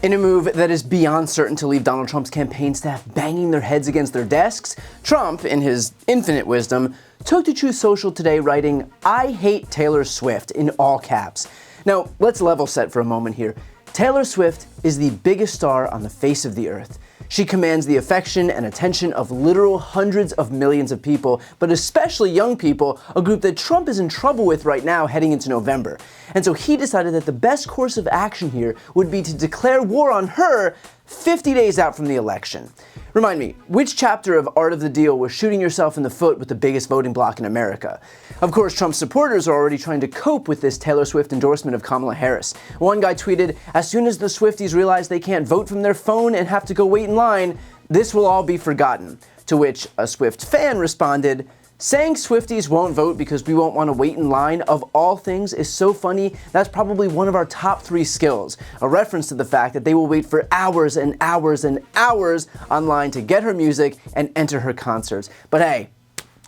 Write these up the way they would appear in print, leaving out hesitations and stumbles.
In a move that is beyond certain to leave Donald Trump's campaign staff banging their heads against their desks, Trump, in his infinite wisdom, took to Truth Social today writing, "I hate Taylor Swift," in all caps. Now, let's level set for a moment here. Taylor Swift is the biggest star on the face of the earth. She commands the affection and attention of literal hundreds of millions of people, but especially young people, a group that Trump is in trouble with right now heading into November. And so he decided that the best course of action here would be to declare war on her 50 days out from the election. Remind me, which chapter of Art of the Deal was shooting yourself in the foot with the biggest voting bloc in America? Of course, Trump's supporters are already trying to cope with this Taylor Swift endorsement of Kamala Harris. One guy tweeted, "As soon as the Swifties realize they can't vote from their phone and have to go wait in line, this will all be forgotten." To which a Swift fan responded, "Saying Swifties won't vote because we won't want to wait in line, of all things, is so funny. That's probably one of our top 3 skills." A reference to the fact that they will wait for hours and hours and hours online to get her music and enter her concerts. But hey,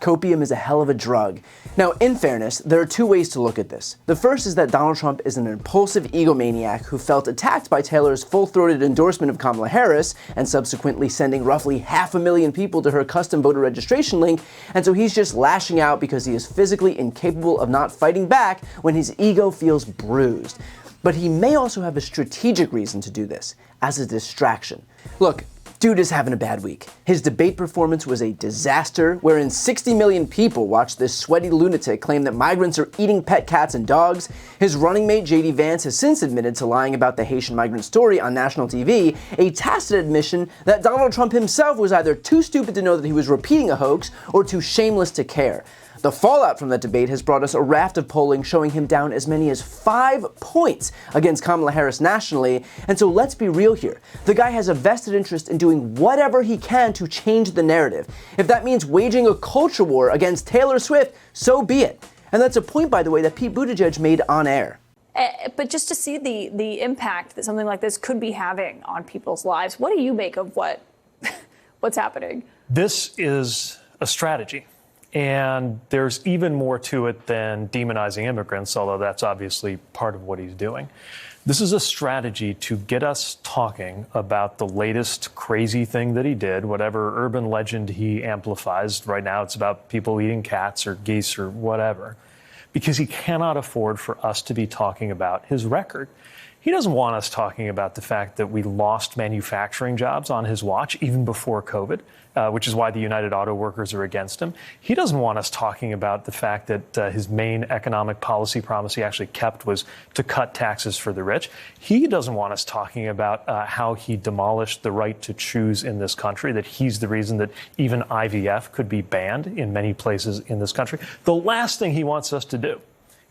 copium is a hell of a drug. Now, in fairness, there are 2 ways to look at this. The first is that Donald Trump is an impulsive egomaniac who felt attacked by Taylor's full-throated endorsement of Kamala Harris and subsequently sending roughly 500,000 people to her custom voter registration link, and so he's just lashing out because he is physically incapable of not fighting back when his ego feels bruised. But he may also have a strategic reason to do this, as a distraction. Look, dude is having a bad week. His debate performance was a disaster, wherein 60 million people watched this sweaty lunatic claim that migrants are eating pet cats and dogs. His running mate JD Vance has since admitted to lying about the Haitian migrant story on national TV, a tacit admission that Donald Trump himself was either too stupid to know that he was repeating a hoax or too shameless to care. The fallout from that debate has brought us a raft of polling showing him down as many as 5 points against Kamala Harris nationally, and so let's be real here. The guy has a vested interest in doing whatever he can to change the narrative. If that means waging a culture war against Taylor Swift, so be it. And that's a point, by the way, that Pete Buttigieg made on air. But just to see the impact that something like this could be having on people's lives, what do you make of what's happening? This is a strategy. And there's even more to it than demonizing immigrants, although that's obviously part of what he's doing. This is a strategy to get us talking about the latest crazy thing that he did, whatever urban legend he amplifies. Right now it's about people eating cats or geese or whatever, because he cannot afford for us to be talking about his record. He doesn't want us talking about the fact that we lost manufacturing jobs on his watch, even before COVID, which is why the United Auto Workers are against him. He doesn't want us talking about the fact that his main economic policy promise he actually kept was to cut taxes for the rich. He doesn't want us talking about how he demolished the right to choose in this country, that he's the reason that even IVF could be banned in many places in this country. The last thing he wants us to do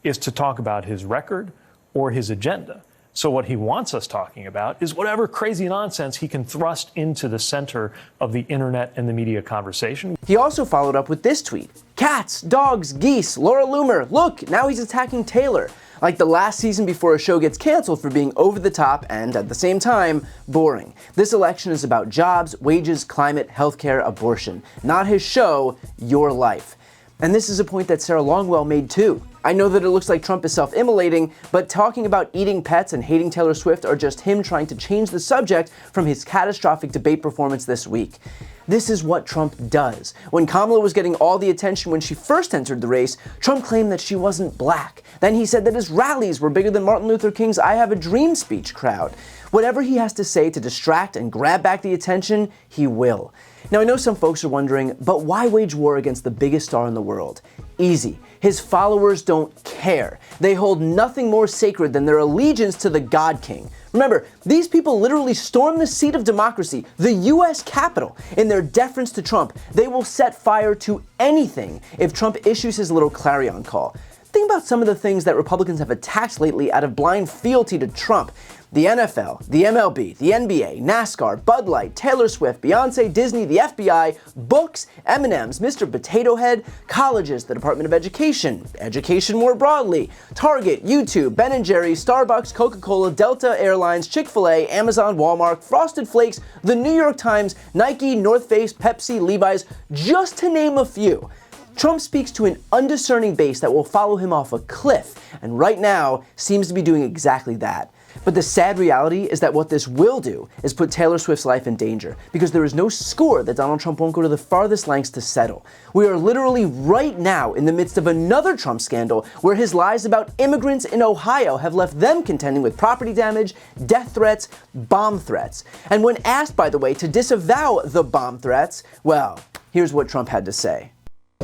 is to talk about his record or his agenda. So what he wants us talking about is whatever crazy nonsense he can thrust into the center of the internet and the media conversation. He also followed up with this tweet. "Cats, dogs, geese, Laura Loomer. Look, now he's attacking Taylor. Like the last season before a show gets canceled for being over the top and, at the same time, boring. This election is about jobs, wages, climate, healthcare, abortion. Not his show, your life." And this is a point that Sarah Longwell made too. I know that it looks like Trump is self-immolating, but talking about eating pets and hating Taylor Swift are just him trying to change the subject from his catastrophic debate performance this week. This is what Trump does. When Kamala was getting all the attention when she first entered the race, Trump claimed that she wasn't black. Then he said that his rallies were bigger than Martin Luther King's "I Have a Dream" speech crowd. Whatever he has to say to distract and grab back the attention, he will. Now, I know some folks are wondering, but why wage war against the biggest star in the world? Easy. His followers don't care. They hold nothing more sacred than their allegiance to the God King. Remember, these people literally stormed the seat of democracy, the U.S. Capitol. In their deference to Trump, they will set fire to anything if Trump issues his little clarion call. Think about some of the things that Republicans have attacked lately out of blind fealty to Trump. The NFL, the MLB, the NBA, NASCAR, Bud Light, Taylor Swift, Beyonce, Disney, the FBI, books, M&Ms, Mr. Potato Head, colleges, the Department of Education, education more broadly, Target, YouTube, Ben & Jerry's, Starbucks, Coca-Cola, Delta Airlines, Chick-fil-A, Amazon, Walmart, Frosted Flakes, the New York Times, Nike, North Face, Pepsi, Levi's, just to name a few. Trump speaks to an undiscerning base that will follow him off a cliff, and right now seems to be doing exactly that. But the sad reality is that what this will do is put Taylor Swift's life in danger, because there is no score that Donald Trump won't go to the farthest lengths to settle. We are literally right now in the midst of another Trump scandal where his lies about immigrants in Ohio have left them contending with property damage, death threats, bomb threats. And when asked, by the way, to disavow the bomb threats, well, here's what Trump had to say.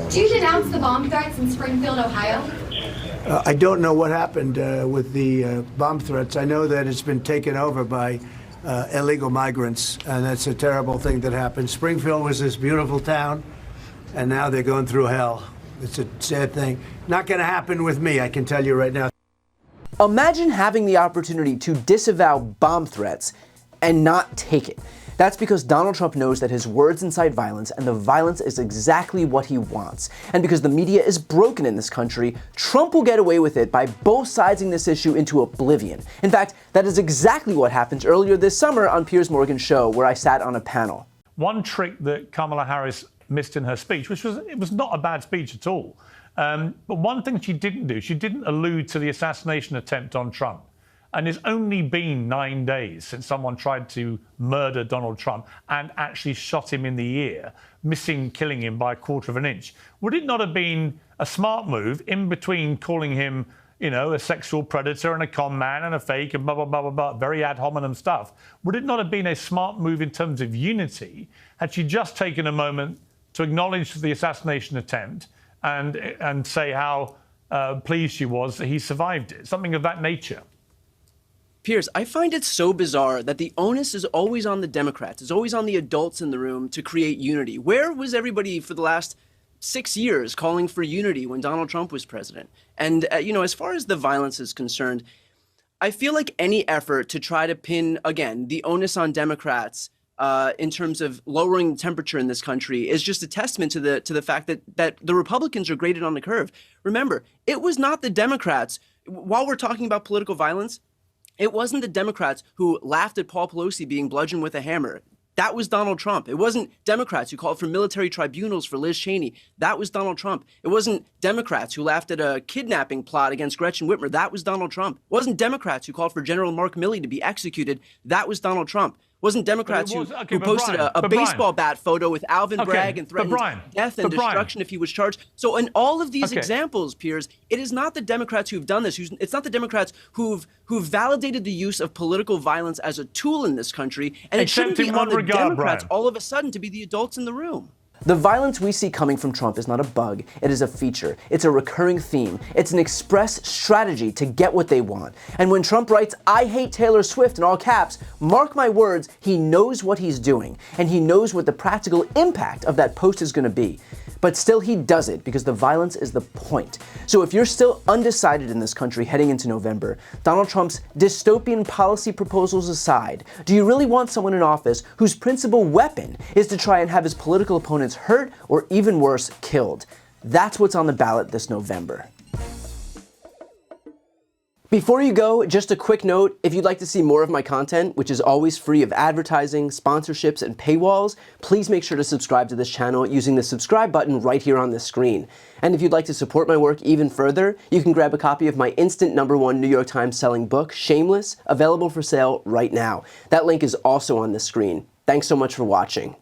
Do you denounce the bomb threats in Springfield, Ohio? I don't know what happened with the bomb threats. I know that it's been taken over by illegal migrants, and that's a terrible thing that happened. Springfield was this beautiful town, and now they're going through hell. It's a sad thing. Not going to happen with me, I can tell you right now. Imagine having the opportunity to disavow bomb threats and not take it. That's because Donald Trump knows that his words incite violence, and the violence is exactly what he wants. And because the media is broken in this country, Trump will get away with it by both siding this issue into oblivion. In fact, that is exactly what happened earlier this summer on Piers Morgan's show, where I sat on a panel. One trick that Kamala Harris missed in her speech, it was not a bad speech at all. But one thing she didn't do, she didn't allude to the assassination attempt on Trump. And it's only been 9 days since someone tried to murder Donald Trump and actually shot him in the ear, killing him by a quarter of an inch. Would it not have been a smart move, in between calling him, a sexual predator and a con man and a fake and blah, blah, blah, blah, blah, very ad hominem stuff? Would it not have been a smart move in terms of unity had she just taken a moment to acknowledge the assassination attempt and say how pleased she was that he survived it? Something of that nature. Piers, I find it so bizarre that the onus is always on the Democrats, it's always on the adults in the room to create unity. Where was everybody for the last 6 years calling for unity when Donald Trump was president? And, as far as the violence is concerned, I feel like any effort to try to pin, again, the onus on Democrats in terms of lowering the temperature in this country is just a testament to the fact that the Republicans are graded on the curve. Remember, it was not the Democrats, while we're talking about political violence, it wasn't the Democrats who laughed at Paul Pelosi being bludgeoned with a hammer. That was Donald Trump. It wasn't Democrats who called for military tribunals for Liz Cheney. That was Donald Trump. It wasn't Democrats who laughed at a kidnapping plot against Gretchen Whitmer. That was Donald Trump. It wasn't Democrats who called for General Mark Milley to be executed. That was Donald Trump. It wasn't Democrats who posted a baseball bat photo with Alvin Bragg and threatened death and destruction if he was charged. So in all of these examples, Piers, it is not the Democrats who've done this. It's not the Democrats who've validated the use of political violence as a tool in this country. And it shouldn't be on the Democrats all of a sudden to be the adults in the room. The violence we see coming from Trump is not a bug, it is a feature. It's a recurring theme. It's an express strategy to get what they want. And when Trump writes, "I hate Taylor Swift" in all caps, mark my words, he knows what he's doing. And he knows what the practical impact of that post is going to be. But still he does it because the violence is the point. So if you're still undecided in this country heading into November, Donald Trump's dystopian policy proposals aside, do you really want someone in office whose principal weapon is to try and have his political opponents hurt or even worse, killed? That's what's on the ballot this November. Before you go, just a quick note, if you'd like to see more of my content, which is always free of advertising, sponsorships, and paywalls, please make sure to subscribe to this channel using the subscribe button right here on the screen. And if you'd like to support my work even further, you can grab a copy of my instant #1 New York Times selling book, Shameless, available for sale right now. That link is also on the screen. Thanks so much for watching.